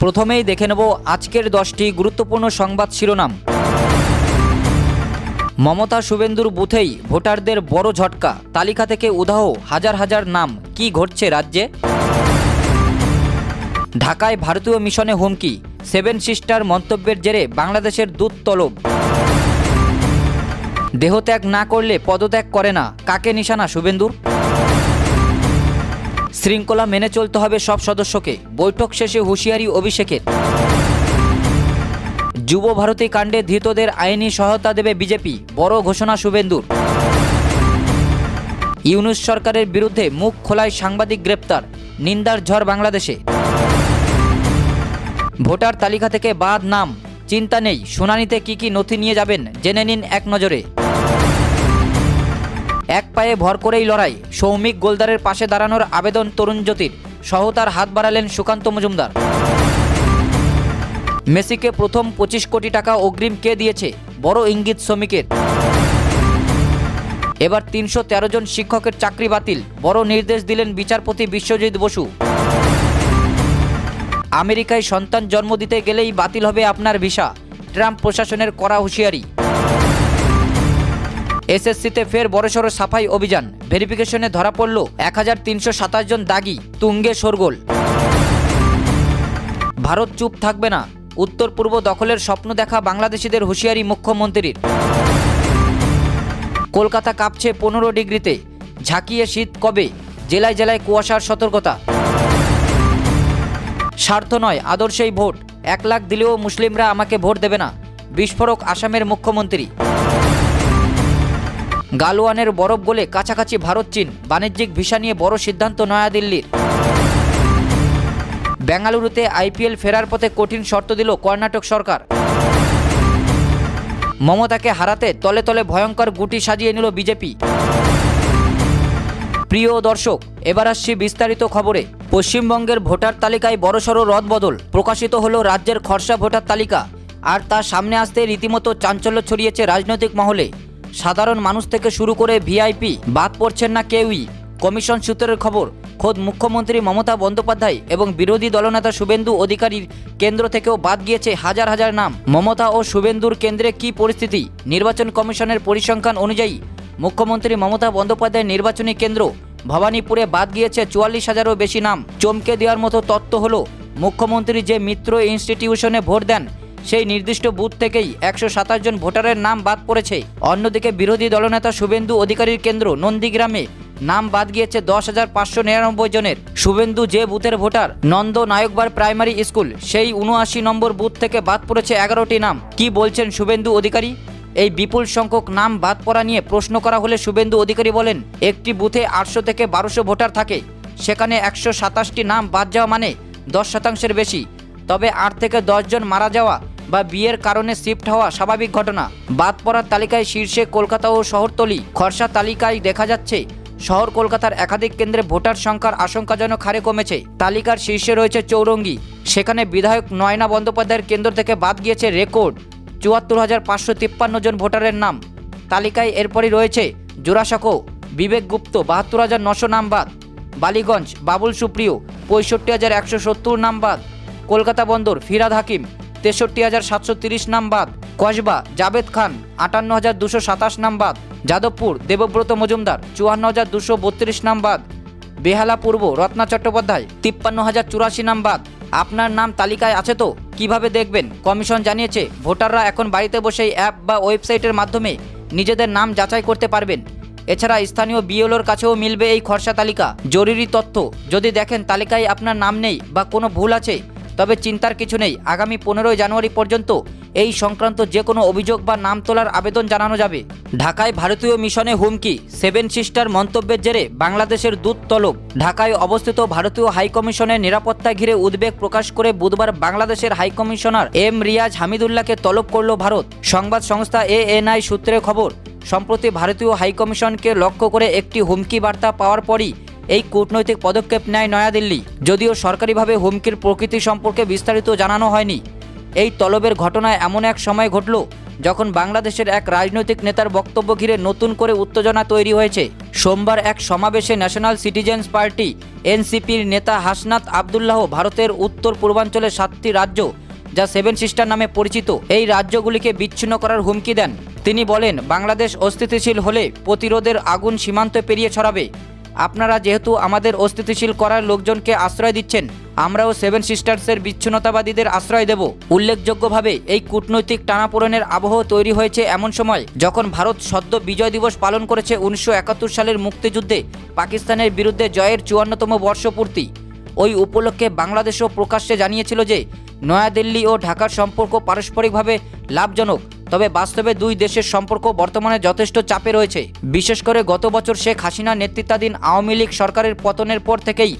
প্রথমেই দেখে নেব আজকের 10টি গুরুত্বপূর্ণ সংবাদ শিরোনাম। মমতা শুভেন্দুর বুথেই ভোটারদের বড় ঝটকা, তালিকা থেকে উধাও হাজার হাজার নাম। কি ঘটছে রাজ্যে? ঢাকায় ভারতীয় মিশনে হুমকি, 7 সিস্টার মন্তব্যের জেরে বাংলাদেশের দূত তলব। দেহত্যাগ না করলে পদত্যাগ করে না, কাকে নিশানা শুভেন্দুর? শৃঙ্খলা মেনে চলতে হবে সব সদস্যকে, বৈঠক শেষে হুঁশিয়ারি অভিষেকের। যুব ভারতী কাণ্ডে ধৃতদের আইনি সহায়তা দেবে বিজেপি, বড় ঘোষণা শুভেন্দুর। ইউনূস সরকারের বিরুদ্ধে মুখ খোলায় সাংবাদিক গ্রেপ্তার, নিন্দার ঝড় বাংলাদেশে। ভোটার তালিকা থেকে বাদ নাম, চিন্তা নেই, শুনানিতে কি কি নথি নিয়ে যাবেন জেনে নিন এক নজরে। এক পায়ে ভর করেই লড়াই, সৌমিক গোলদারের পাশে দাঁড়ানোর আবেদন তরুণ জ্যোতির, সহতার হাত বাড়ালেন সুকান্ত মজুমদার। মেসিকে প্রথম 25 কোটি টাকা অগ্রিম কে দিয়েছে, বড় ইঙ্গিত শ্রমিকের। এবার 313 জন শিক্ষকের চাকরি বাতিল, বড় নির্দেশ দিলেন বিচারপতি বিশ্বজিৎ বসু। আমেরিকায় সন্তান জন্ম দিতে গেলেই বাতিল হবে আপনার ভিসা, ট্রাম্প প্রশাসনের কড়া হুঁশিয়ারি। এসএসসিতে ফের বড়সড় সাফাই অভিযান, ভেরিফিকেশনে ধরা পড়ল 1327 জন দাগি, তুঙ্গে শোরগোল। ভারত চুপ থাকবে না, উত্তর পূর্ব দখলের স্বপ্ন দেখা বাংলাদেশিদের হুঁশিয়ারি মুখ্যমন্ত্রীর। কলকাতা কাঁপছে 15 ডিগ্রিতে, ঝাঁকিয়ে শীত কবে, জেলায় জেলায় কুয়াশার সতর্কতা। স্বার্থ নয় আদর্শেই ভোট, 1 লাখ দিলেও মুসলিমরা আমাকে ভোট দেবে না, বিস্ফোরক আসামের মুখ্যমন্ত্রী। গালওয়ানের বরফ গলে কাছাকাছি ভারত চীন, বাণিজ্যিক ভিসা নিয়ে বড় সিদ্ধান্ত নয়াদিল্লির। বেঙ্গালুরুতে আইপিএল ফেরার পথে কঠিন শর্ত দিল কর্ণাটক সরকার। মমতাকে হারাতে তলে তলে ভয়ঙ্কর গুটি সাজিয়ে নিল বিজেপি। প্রিয় দর্শক, এবার আসছি বিস্তারিত খবরে। পশ্চিমবঙ্গের ভোটার তালিকায় বড়সড় রদবদল, প্রকাশিত হলো রাজ্যের খসড়া ভোটার তালিকা। আর তার সামনে আসতে রীতিমতো চাঞ্চল্য ছড়িয়েছে রাজনৈতিক মহলে। সাধারণ মানুষ থেকে শুরু করে ভিআইপি বাদ পড়ছেন না কেউই। কমিশন সূত্রের খবর, খোদ মুখ্যমন্ত্রী মমতা বন্দ্যোপাধ্যায় এবং বিরোধী দলনেতা শুভেন্দু অধিকারীর কেন্দ্র থেকেও বাদ গিয়েছে হাজার হাজার নাম। মমতা ও শুভেন্দুর কেন্দ্রে কি পরিস্থিতি? নির্বাচন কমিশনের পরিসংখ্যান অনুযায়ী মুখ্যমন্ত্রী মমতা বন্দ্যোপাধ্যায়ের নির্বাচনী কেন্দ্র ভবানীপুরে বাদ গিয়েছে 44,000-এরও বেশি নাম। চমকে দেওয়ার মতো তথ্য হলো, মুখ্যমন্ত্রী যে মিত্র ইনস্টিটিউশনে ভোট দেন সেই নির্দিষ্ট বুথ থেকেই 127 জন ভোটারের নাম বাদ পড়েছে। অন্যদিকে বিরোধী দলনেতা শুভেন্দু অধিকারীর কেন্দ্র নন্দীগ্রামে নাম বাদ গিয়েছে 10,599 জনের। শুভেন্দু যে বুথের ভোটার, নন্দ নায়কবার প্রাইমারি স্কুল, সেই 79 নম্বর বুথ থেকে বাদ পড়েছে 11টি নাম। কি বলছেন শুভেন্দু অধিকারী? এই বিপুল সংখ্যক নাম বাদ পড়া নিয়ে প্রশ্ন করা হলে শুভেন্দু অধিকারী বলেন, একটি বুথে 800 থেকে 1200 ভোটার থাকে, সেখানে 127টি নাম বাদ যাওয়া মানে 10%-এর বেশি। তবে 8 থেকে 10 জন মারা যাওয়া বা বিয়ের কারণে শিফট হওয়া স্বাভাবিক ঘটনা। বাদ পড়ার তালিকায় শীর্ষে কলকাতা ও শহরতলি। খসড়া তালিকায় দেখা যাচ্ছে শহর কলকাতার একাধিক কেন্দ্রে ভোটার সংখ্যার আশঙ্কাজনক হারে কমেছে। তালিকার শীর্ষে রয়েছে চৌরঙ্গি, সেখানে বিধায়ক নয়না বন্দ্যোপাধ্যায়ের কেন্দ্র থেকে বাদ গিয়েছে রেকর্ড 74,553 জন ভোটারের নাম। তালিকায় এরপরই রয়েছে জোড়াসাঁকো, বিবেক গুপ্ত, 72,900 নাম বাদ। বালিগঞ্জ, বাবুল সুপ্রিয়, 65,170 নাম বাদ। কলকাতা বন্দর, ফিরাদ হাকিম, 63,730 নাম বাদ। কসবা, জাভেদ খান, 58,227 নাম বাদ। যাদবপুর, দেবব্রত মজুমদার, 54,232 নাম বাদ। বেহালা পূর্ব, রত্না চট্টোপাধ্যায়, 53,084 নাম বাদ। আপনার নাম তালিকায় আছে তো? কিভাবে দেখবেন? কমিশন জানিয়েছে ভোটাররা এখন বাড়িতে বসেই অ্যাপ বা ওয়েবসাইটের মাধ্যমে নিজেদের নাম যাচাই করতে পারবেন। এছাড়া স্থানীয় বিএলওর কাছেও মিলবে এই খসড়া তালিকা। জরুরি তথ্য, যদি দেখেন তালিকায় আপনার নাম নেই বা কোনো ভুল আছে, তবে চিন্তার কিছু নেই। আগামী 15 জানুয়ারি পর্যন্ত এই সংক্রান্ত যে কোনো অভিযোগ বা নাম তোলার আবেদন জানানো যাবে। ঢাকায় ভারতীয় মিশনে হুমকি, 7 সিস্টার মন্তব্যের জেরে বাংলাদেশের দূত তলব। ঢাকায় অবস্থিত ভারতীয় হাইকমিশনের নিরাপত্তা ঘিরে উদ্বেগ প্রকাশ করে বুধবার বাংলাদেশের হাইকমিশনার এম রিয়াজ হামিদুল্লাহকে তলব করল ভারত। সংবাদ সংস্থা এএনআই সূত্রে খবর, সম্প্রতি ভারতীয় হাইকমিশনকে লক্ষ্য করে একটি হুমকি বার্তা পাওয়ার পরই এই কূটনৈতিক পদক্ষেপ নেয় নয়াদিল্লি। যদিও সরকারিভাবে হুমকির প্রকৃতি সম্পর্কে বিস্তারিত জানানো হয়নি। এই তলবের ঘটনায় এমন এক সময় ঘটল যখন বাংলাদেশের এক রাজনৈতিক নেতার বক্তব্য ঘিরে নতুন করে উত্তেজনা তৈরি হয়েছে। সোমবার এক সমাবেশে ন্যাশনাল সিটিজেন্স পার্টি এনসিপির নেতা হাসনাত আবদুল্লাহ ভারতের উত্তর পূর্বাঞ্চলে 7টি রাজ্য, যা সেভেন সিস্টার নামে পরিচিত, এই রাজ্যগুলিকে বিচ্ছিন্ন করার হুমকি দেন। তিনি বলেন, বাংলাদেশ অস্থিতিশীল হলে প্রতিরোধের আগুন সীমান্ত পেরিয়ে ছড়াবে। আপনারা যেহেতু আমাদের অস্থিতিশীল করার লোকজনকে আশ্রয় দিচ্ছেন, আমরাও সেভেন সিস্টার্সের বিচ্ছিন্নতাবাদীদের আশ্রয় দেব। উল্লেখযোগ্যভাবে এই কূটনৈতিক টানাপোড়েনের আবহ তৈরি হয়েছে এমন সময় যখন ভারত সদ্য বিজয় দিবস পালন করেছে 1971 সালের মুক্তিযুদ্ধে পাকিস্তানের বিরুদ্ধে জয়ের 54তম বর্ষপূর্তি। ওই উপলক্ষে বাংলাদেশও প্রকাশ্যে জানিয়েছিল যে নয়াদিল্লি ও ঢাকার সম্পর্ক পারস্পরিকভাবে লাভজনক, তবে বাস্তবে দুই দেশের সম্পর্ক বর্তমানে যথেষ্ট চাপে রয়েছে। বিশেষ করে গত বছর শেখ হাসিনা নেতৃত্বাধীন আওয়ামী লীগ সরকারের পতনের পর থেকেই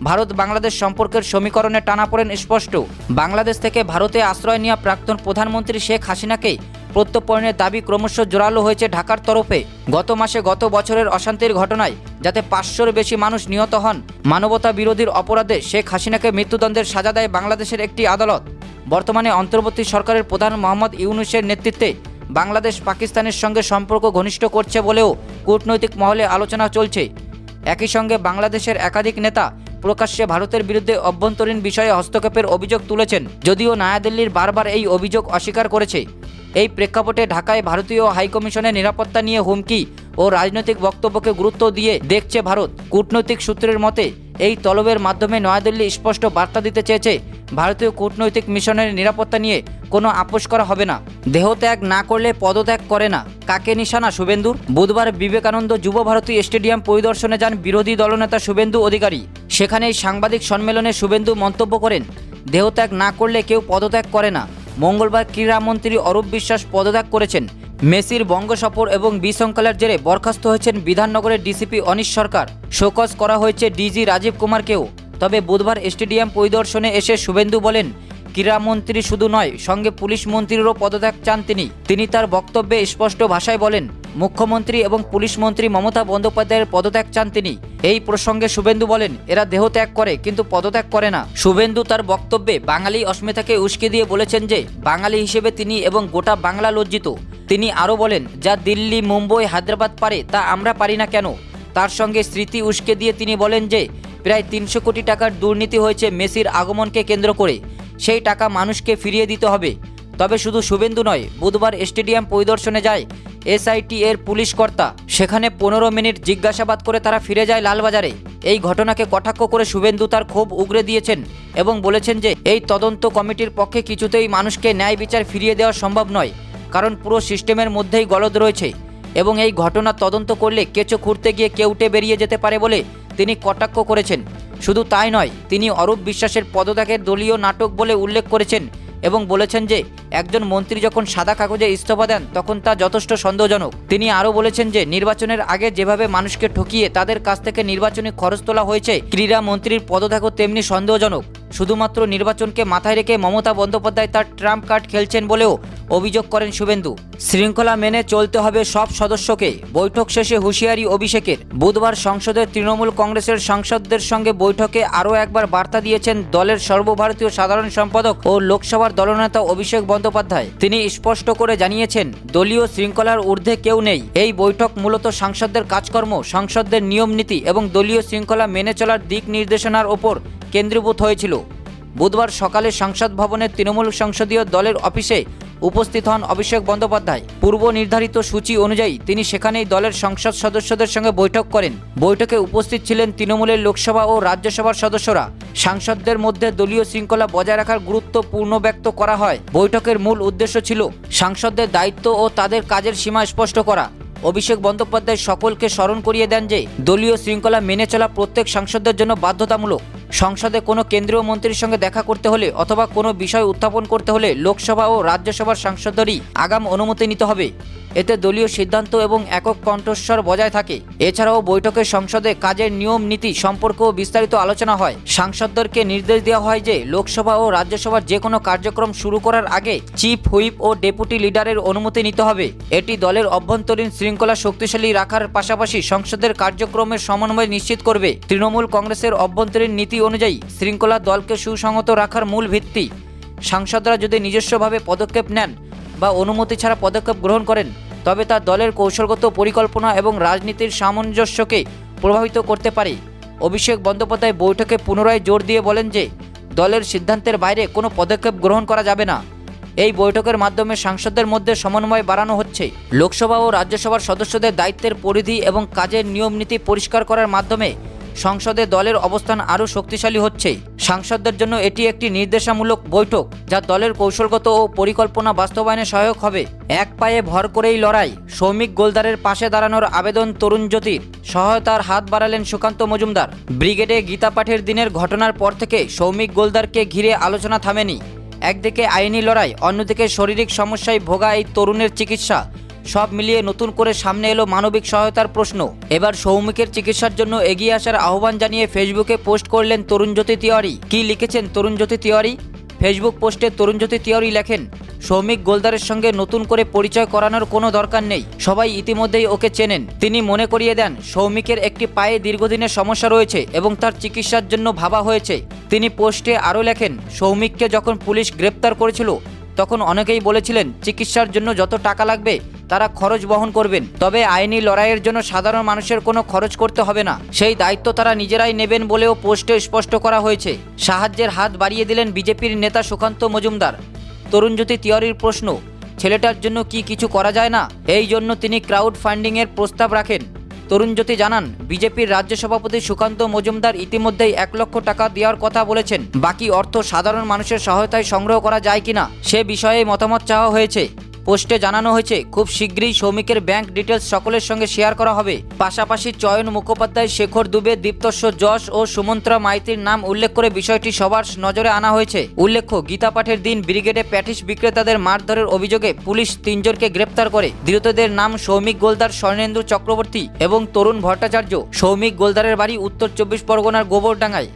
ভারত বাংলাদেশ সম্পর্কের সমীকরণে টানাপোড়েন স্পষ্ট। বাংলাদেশ থেকে ভারতে আশ্রয় নেওয়া প্রাক্তন প্রধানমন্ত্রী শেখ হাসিনাকে প্রত্যর্পণের দাবি ক্রমশ জোরালো হয়েছে ঢাকার তরফে। গত মাসে গত বছরের অশান্তির ঘটনায় যাতে 500-র বেশি মানুষ নিহত হন, মানবতা বিরোধীর অপরাধে শেখ হাসিনাকে মৃত্যুদণ্ডের সাজা দেয় বাংলাদেশের একটি আদালত। বর্তমানে অন্তর্বর্তী সরকারের প্রধান মোহাম্মদ ইউনূসের নেতৃত্বে বাংলাদেশ পাকিস্তানের সঙ্গে সম্পর্ক ঘনিষ্ঠ করছে বলেও কূটনৈতিক মহলে আলোচনা চলছে। একই সঙ্গে বাংলাদেশের একাধিক নেতা প্রকাশ্যে ভারতের বিরুদ্ধে অভ্যন্তরীণ বিষয়ে হস্তক্ষেপের অভিযোগ তুলেছেন, যদিও নয়াদিল্লির বারবার এই অভিযোগ অস্বীকার করেছে। এই প্রেক্ষাপটে ঢাকায় ভারতীয় হাইকমিশনের নিরাপত্তা নিয়ে হুমকি ও রাজনৈতিক বক্তব্যকে গুরুত্ব দিয়ে দেখছে ভারত। কূটনৈতিক সূত্রের মতে এই তলবের মাধ্যমে নয়াদিল্লি স্পষ্ট বার্তা দিতে চেয়েছে, ভারতীয় কূটনৈতিক মিশনের নিরাপত্তা নিয়ে কোনো আপোষ করা হবে না। দেহত্যাগ না করলে পদত্যাগ করে না, কাকে নিশানা শুভেন্দুর? বুধবার বিবেকানন্দ যুব ভারতী স্টেডিয়াম পরিদর্শনে যান বিরোধী দলনেতা শুভেন্দু অধিকারী। সেখানেই সাংবাদিক সম্মেলনে শুভেন্দু মন্তব্য করেন, দেহত্যাগ না করলে কেউ পদত্যাগ করে না। মঙ্গলবার ক্রীড়ামন্ত্রী অরূপ বিশ্বাস পদত্যাগ করেছেন। মেসির বঙ্গ সফর এবং বিশৃঙ্খলার জেরে বরখাস্ত হয়েছেন বিধাননগরের ডিসিপি অনিশ সরকার। শোকজ করা হয়েছে ডিজি রাজীব কুমারকেও। তবে বুধবার স্টেডিয়াম পরিদর্শনে এসে শুভেন্দু বলেন, ক্রীড়ামন্ত্রী শুধু নয়, সঙ্গে পুলিশ মন্ত্রীরও পদত্যাগ চান তিনি তার বক্তব্যে স্পষ্ট ভাষায় বলেন, মুখ্যমন্ত্রী এবং পুলিশ মন্ত্রী মমতা বন্দ্যোপাধ্যায়ের পদত্যাগ চান তিনি। এই প্রসঙ্গে শুভেন্দু বলেন, এরা দেহত্যাগ করে কিন্তু পদত্যাগ করে না। শুভেন্দু তার বক্তব্যে বাঙালি অস্মিতাকে উস্কে দিয়ে বলেছেন যে বাঙালি হিসেবে তিনি এবং গোটা বাংলা লজ্জিত। তিনি আরও বলেন, যা দিল্লি, মুম্বই, হায়দ্রাবাদ পারে তা আমরা পারি না কেন? তার সঙ্গে স্মৃতি উস্কে দিয়ে তিনি বলেন যে প্রায় 300 কোটি টাকার দুর্নীতি হয়েছে মেসির আগমনকে কেন্দ্র করে, সেই টাকা মানুষকে ফিরিয়ে দিতে হবে। তবে শুধু শুভেন্দু নয়, বুধবার স্টেডিয়াম পরিদর্শনে যায় এসআইটি এর পুলিশ কর্তা। সেখানে 15 মিনিট জিজ্ঞাসাবাদ করে তারা ফিরে যায় লালবাজারে। এই ঘটনাকে কটাক্ষ করে শুভেন্দু তার ক্ষোভ উগরে দিয়েছেন এবং বলেছেন যে এই তদন্ত কমিটির পক্ষে কিছুতেই মানুষকে ন্যায় বিচার ফিরিয়ে দেওয়া সম্ভব নয়, কারণ পুরো সিস্টেমের মধ্যেই গলদ রয়েছে এবং এই ঘটনা তদন্ত করলে কেঁচো খুঁড়তে গিয়ে কেউটে বেরিয়ে যেতে পারে বলে তিনি কটাক্ষ করেছেন। শুধু তাই নয়, তিনি অরূপ বিশ্বাসের পদত্যাগের দলীয় নাটক বলে উল্লেখ করেছেন এবং বলেছেন যে একজন মন্ত্রী যখন সাদা কাগজে ইস্তফা দেন তখন তা যথেষ্ট সন্দেহজনক। তিনি আরও বলেছেন যে নির্বাচনের আগে যেভাবে মানুষকে ঠকিয়ে তাদের কাছ থেকে নির্বাচনী খরচ তোলা হয়েছে, ক্রীড়া মন্ত্রীর পদত্যাগও তেমনি সন্দেহজনক। শুধুমাত্র নির্বাচনকে মাথায় রেখে মমতা বন্দ্যোপাধ্যায় তার ট্রাম্প কার্ড খেলছেন বলেও অভিযোগ করেন শুভেন্দু। শৃঙ্খলা মেনে চলতে হবে সব সদস্যকে, বৈঠক শেষে হুঁশিয়ারি অভিষেকের। বুধবার সংসদের তৃণমূল কংগ্রেসের সাংসদদের সঙ্গে বৈঠকে আরও একবার বার্তা দিয়েছেন দলের সর্বভারতীয় সাধারণ সম্পাদক ও লোকসভার দলনেতা অভিষেক বন্দ্যোপাধ্যায়। তিনি স্পষ্ট করে জানিয়েছেন, দলীয় শৃঙ্খলার ঊর্ধ্বে কেউ নেই। এই বৈঠক মূলত সাংসদদের কাজকর্ম, সাংসদদের নিয়ম নীতি এবং দলীয় শৃঙ্খলা মেনে চলার দিক নির্দেশনার ওপর কেন্দ্রীভূত হয়েছিল। বুধবার সকালে সংসদ ভবনের তৃণমূল সংসদীয় দলের অফিসে উপস্থিত হন অভিষেক বন্দ্যোপাধ্যায়। পূর্ব নির্ধারিত সূচি অনুযায়ী তিনি সেখানেই দলের সংসদ সদস্যদের সঙ্গে বৈঠক করেন। বৈঠকে উপস্থিত ছিলেন তৃণমূলের লোকসভা ও রাজ্যসভার সদস্যরা। সাংসদদের মধ্যে দলীয় শৃঙ্খলা বজায় রাখার গুরুত্ব ব্যক্ত করা হয়। বৈঠকের মূল উদ্দেশ্য ছিল সাংসদদের দায়িত্ব ও তাদের কাজের সীমা স্পষ্ট করা। অভিষেক বন্দ্যোপাধ্যায় সকলকে স্মরণ করিয়ে দেন যে দলীয় শৃঙ্খলা মেনে চলা প্রত্যেক সাংসদের জন্য বাধ্যতামূলক। সংসদে কোনো কেন্দ্রীয় মন্ত্রীর সঙ্গে দেখা করতে হলে অথবা কোনো বিষয় উত্থাপন করতে হলে লোকসভা ও রাজ্যসভার সাংসদেরই আগাম অনুমতি নিতে হবে। এতে দলীয় সিদ্ধান্ত এবং একক কণ্ঠস্বর বজায় থাকে। এছাড়াও বৈঠকে সংসদে কাজের নিয়ম নীতি সম্পর্কেও বিস্তারিত আলোচনা হয়। সাংসদদেরকে নির্দেশ দেওয়া হয় যে লোকসভা ও রাজ্যসভার যে কোনো কার্যক্রম শুরু করার আগে চিফ হুইপ ও ডেপুটি লিডারের অনুমতি নিতে হবে। এটি দলের অভ্যন্তরীণ শৃঙ্খলা শক্তিশালী রাখার পাশাপাশি সংসদের কার্যক্রমের সমন্বয় নিশ্চিত করবে। তৃণমূল কংগ্রেসের অভ্যন্তরীণ নীতি অনুযায়ী শৃঙ্খলা দলকে সুসংহত রাখার মূল ভিত্তি। সাংসদরা যদি নিজস্বভাবে পদক্ষেপ নেন বা অনুমতি ছাড়া পদক্ষেপ গ্রহণ করেন তবে তা দলের কৌশলগত পরিকল্পনা এবং রাজনীতির সামঞ্জস্যকে প্রভাবিত করতে পারে। অভিষেক বন্দ্যোপাধ্যায় বৈঠকে পুনরায় জোর দিয়ে বলেন যে দলের সিদ্ধান্তের বাইরে কোনো পদক্ষেপ গ্রহণ করা যাবে না। এই বৈঠকের মাধ্যমে সাংসদদের মধ্যে সমন্বয় বাড়ানো হচ্ছে। লোকসভা ও রাজ্যসভার সদস্যদের দায়িত্বের পরিধি এবং কাজের নিয়মনীতি পরিষ্কার করার মাধ্যমে সংসদে দলের অবস্থান আরও শক্তিশালী হচ্ছে। সাংসদদের জন্য এটি একটি নির্দেশামূলক বৈঠক যা দলের কৌশলগত ও পরিকল্পনা বাস্তবায়নে সহায়ক হবে। এক পায়ে ভর করেই লড়াই, সৌমিক গোলদারের পাশে দাঁড়ানোর আবেদন তরুণ জ্যোতির, সহায়তার হাত বাড়ালেন সুকান্ত মজুমদার। ব্রিগেডে গীতা পাঠের দিনের ঘটনার পর থেকে সৌমিক গোলদারকে ঘিরে আলোচনা থামেনি। একদিকে আইনি লড়াই, অন্যদিকে শারীরিক সমস্যায় ভোগা এই তরুণের চিকিৎসা, সব মিলিয়ে নতুন করে সামনে এলো মানবিক সহায়তার প্রশ্ন। এবার সৌমিকের চিকিৎসার জন্য এগিয়ে আসার আহ্বান জানিয়ে ফেসবুকে পোস্ট করলেন তরুণজ্যোতি তিওয়ারি। কি লিখেছেন তরুণজ্যোতি তিওয়ারি? ফেসবুক পোস্টে তরুণজ্যোতি তিওয়ারি লেখেন, সৌমিক গোলদারের সঙ্গে নতুন করে পরিচয় করানোর কোনো দরকার নেই, সবাই ইতিমধ্যেই ওকে চেনেন। তিনি মনে করিয়ে দেন সৌমিকের একটি পায়ে দীর্ঘদিনের সমস্যা রয়েছে এবং তার চিকিৎসার জন্য ভাবা হয়েছে। তিনি পোস্টে আরও লেখেন, সৌমিককে যখন পুলিশ গ্রেপ্তার করেছিল তখন অনেকেই বলেছিলেন চিকিৎসার জন্য যত টাকা লাগবে তারা খরচ বহন করবেন, তবে আইনি লড়াইয়ের জন্য সাধারণ মানুষের কোনো খরচ করতে হবে না, সেই দায়িত্ব তারা নিজেরাই নেবেন বলেও পোস্টে স্পষ্ট করা হয়েছে। সাহায্যের হাত বাড়িয়ে দিলেন বিজেপির নেতা সুকান্ত মজুমদার। তরুণজ্যোতি তিওয়ারির প্রশ্ন, ছেলেটার জন্য কি কিছু করা যায় না? এই জন্য তিনি ক্রাউড ফান্ডিংয়ের প্রস্তাব রাখেন। তরুণজ্যোতি জানান, বিজেপির রাজ্য সভাপতি সুকান্ত মজুমদার ইতিমধ্যেই 1 লক্ষ টাকা দেওয়ার কথা বলেছেন। বাকি অর্থ সাধারণ মানুষের সহায়তায় সংগ্রহ করা যায় কিনা সে বিষয়ে মতামত চাওয়া হয়েছে। পোস্টে জানানো হয়েছে খুব শীঘ্রই সৌমিকের ব্যাংক ডিটেলস সকলের সঙ্গে শেয়ার করা হবে। পাশাপাশি চয়ন মুখোপাধ্যায়, শেখর দুবে, দীপ্তস্য যশ ও সুমন্ত্রা মাইতির নাম উল্লেখ করে বিষয়টি সবার নজরে আনা হয়েছে। উল্লেখ্য, গীতা পাঠের দিন ব্রিগেডে প্যাটিস বিক্রেতাদের মারধরের অভিযোগে পুলিশ 3 জনকে গ্রেপ্তার করে। ধৃতদের নাম সৌমিক গোলদার, স্বর্ণেন্দু চক্রবর্তী এবং তরুণ ভট্টাচার্য। সৌমিক গোলদারের বাড়ি উত্তর 24 পরগনার গোবরডাঙ্গায়।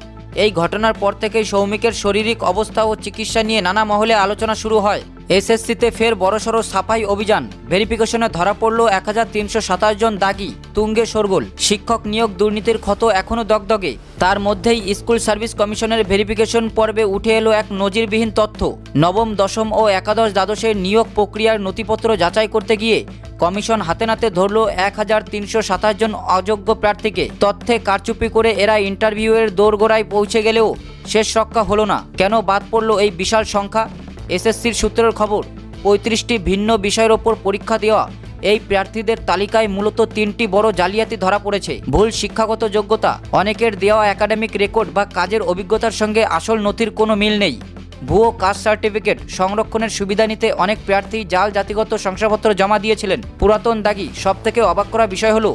এই ঘটনার পর থেকেই সৌমিকের শারীরিক অবস্থা ও চিকিৎসা নিয়ে নানা মহলে আলোচনা শুরু হয়। এসএসসিতে ফের বড়সড় সাফাই অভিযান, ভেরিফিকেশনে ধরা পড়ল 1327 জন দাগি, তুঙ্গে শোরগোল। শিক্ষক নিয়োগ দুর্নীতির ক্ষত এখনও দগদগে। তার মধ্যেই স্কুল সার্ভিস কমিশনের ভেরিফিকেশন পর্বে উঠে এলো এক নজিরবিহীন তথ্য। নবম, দশম ও একাদশ দ্বাদশের নিয়োগ প্রক্রিয়ার নথিপত্র যাচাই করতে গিয়ে কমিশন হাতে নাতে ধরল 1327 জন অযোগ্য প্রার্থীকে। তথ্যে কারচুপি করে এরা ইন্টারভিউয়ের দোরগোড়ায় পৌঁছে গেলেও শেষ রক্ষা হলো না। কেন বাদ পড়ল এই বিশাল সংখ্যা? এসএসসির সূত্রের খবর, 35টি ভিন্ন বিষয়ের ওপর পরীক্ষা দেওয়া এই প্রার্থীদের তালিকায় মূলত 3টি বড় জালিয়াতি ধরা পড়েছে। ভুল শিক্ষাগত যোগ্যতা, অনেকের দেওয়া একাডেমিক রেকর্ড বা কাজের অভিজ্ঞতার সঙ্গে আসল নথির কোনো মিল নেই। ভুয়ো কাস্ট সার্টিফিকেট সংরক্ষণের সুবিধা নিতে অনেক প্রার্থী জাল জাতিগত শংসাপত্র জমা দিয়েছিলেন। পুরাতন দাগি। সবথেকে অবাক করা বিষয় হলো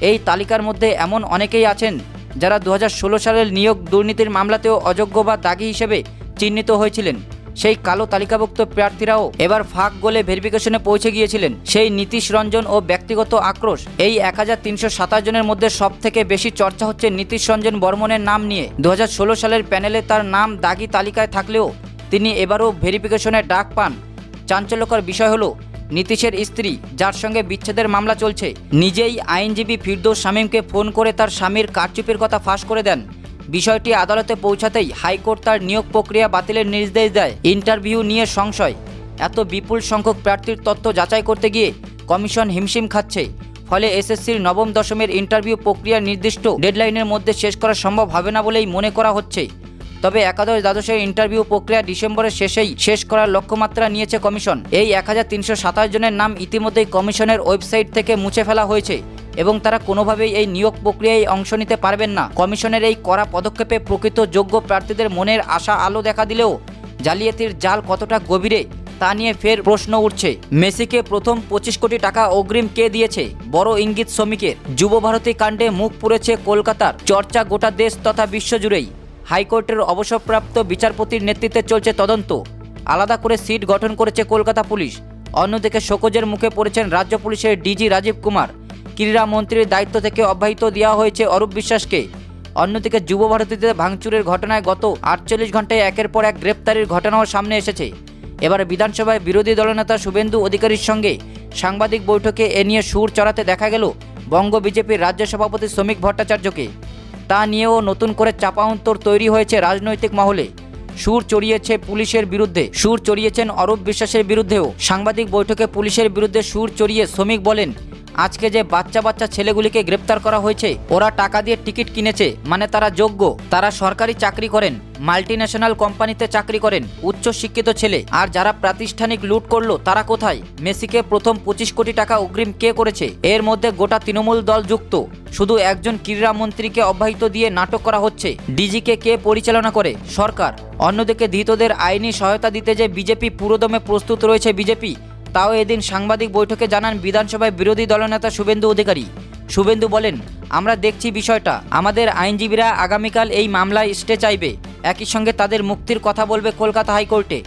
এই তালিকার মধ্যে এমন অনেকেই আছেন যারা 2016 সালের নিয়োগ দুর্নীতির মামলাতেও অযোগ্য বা দাগি হিসেবে চিহ্নিত হয়েছিলেন। সেই কালো তালিকাভুক্ত প্রার্থীরাও এবার ফাঁক গলে ভেরিফিকেশনে পৌঁছে গিয়েছিলেন। সেই নীতিশ রঞ্জন ও ব্যক্তিগত আক্রোশ। এই 1327 জনের মধ্যে সব থেকে বেশি চর্চা হচ্ছে নীতিশ রঞ্জন বর্মনের নাম নিয়ে। 2016 সালের প্যানেলে তার নাম দাগি তালিকায় থাকলেও তিনি এবারও ভেরিফিকেশনে ডাক পান। চাঞ্চল্যকর বিষয় হলো নীতিশের স্ত্রী, যার সঙ্গে বিচ্ছেদের মামলা চলছে, নিজেই আইনজীবী ফিরদৌস শামীমকে ফোন করে তার স্বামীর কারচুপির কথা ফাঁস করে দেন। বিষয়টি আদালতে পৌঁছাতেই হাইকোর্ট তার নিয়োগ প্রক্রিয়া বাতিলের নির্দেশ দেয়। ইন্টারভিউ নিয়ে সংশয়। এত বিপুল সংখ্যক প্রার্থীর তথ্য যাচাই করতে গিয়ে কমিশন হিমশিম খাচ্ছে। ফলে এসএসসির নবম দশমের ইন্টারভিউ প্রক্রিয়া নির্দিষ্ট ডেডলাইনের মধ্যে শেষ করা সম্ভব হবে না বলেই মনে করা হচ্ছে। তবে একাদশ দ্বাদশের ইন্টারভিউ প্রক্রিয়া ডিসেম্বরের শেষেই শেষ করার লক্ষ্যমাত্রা নিয়েছে কমিশন। এই 1327 জনের নাম ইতিমধ্যেই কমিশনের ওয়েবসাইট থেকে মুছে ফেলা হয়েছে এবং তারা কোনোভাবেই এই নিয়োগ প্রক্রিয়ায় অংশ নিতে পারবেন না। কমিশনের এই কড়া পদক্ষেপে প্রকৃত যোগ্য প্রার্থীদের মনের আশা আলো দেখা দিলেও জালিয়াতির জাল কতটা গভীরে তা নিয়ে ফের প্রশ্ন উঠছে। মেসিকে প্রথম 25 কোটি টাকা অগ্রিম কে দিয়েছে? বড় ইঙ্গিত শ্রমিকের। যুবভারতী কাণ্ডে মুখ পুড়েছে কলকাতার। চর্চা গোটা দেশ তথা বিশ্বজুড়েই। হাইকোর্টের অবসরপ্রাপ্ত বিচারপতির নেতৃত্বে চলছে তদন্ত। আলাদা করে সিট গঠন করেছে কলকাতা পুলিশ। অন্যদিকে শোকজের মুখে পড়েছেন রাজ্য পুলিশের ডিজি রাজীব কুমার। ক্রীড়া মন্ত্রীর দায়িত্ব থেকে অব্যাহতি দেওয়া হয়েছে অরূপ বিশ্বাসকে। অন্যদিকে যুবভারতীতে ভাঙচুরের ঘটনায় গত 48 ঘন্টায় একের পর এক গ্রেপ্তারির ঘটনাও সামনে এসেছে। এবার বিধানসভায় বিরোধী দলনেতা শুভেন্দু অধিকারীর সঙ্গে সাংবাদিক বৈঠকে এ নিয়ে সুর চড়াতে দেখা গেল বঙ্গ বিজেপির রাজ্য সভাপতি শ্রমিক ভট্টাচার্যকে। তা নিয়েও নতুন করে চাপাউন্তর তৈরি হয়েছে রাজনৈতিক মহলে। সুর চড়িয়েছে পুলিশের বিরুদ্ধে, সুর চড়িয়েছেন অরূপ বিশ্বাসের বিরুদ্ধেও। সাংবাদিক বৈঠকে পুলিশের বিরুদ্ধে সুর চড়িয়ে শ্রমিক বলেন, আজকে যে বাচ্চা বাচ্চা ছেলেগুলিকে গ্রেপ্তার করা হয়েছে, ওরা টাকা দিয়ে টিকিট কিনেছে, মানে তারা যোগ্য, তারা সরকারি চাকরি করেন, মাল্টিন্যাশনাল কোম্পানিতে চাকরি করেন, উচ্চ শিক্ষিত ছেলে। আর যারা প্রাতিষ্ঠানিক লুট করলো তারা কোথায়? মেসিকে প্রথম 25 কোটি টাকা অগ্রিম কে করেছে? এর মধ্যে গোটা তৃণমূল দল যুক্ত। শুধু একজন ক্রীড়া মন্ত্রীকে অব্যাহতি দিয়ে নাটক করা হচ্ছে। ডিজিকে কে পরিচালনা করে? সরকার। অন্যদিকে ধৃতদের আইনি সহায়তা দিতে যে বিজেপি পুরোদমে প্রস্তুত রয়েছে বিজেপি, তাও এদিন সাংবাদিক বৈঠকে জানান বিধানসভায় বিরোধী দলনেতা শুভেন্দু অধিকারী। শুভেন্দু বলেন, আমরা দেখছি বিষয়টা, আমাদের আইনজীবীরা আগামীকাল এই মামলায় স্টে চাইবে, একই সঙ্গে তাদের মুক্তির কথা বলবে কলকাতা হাইকোর্টে।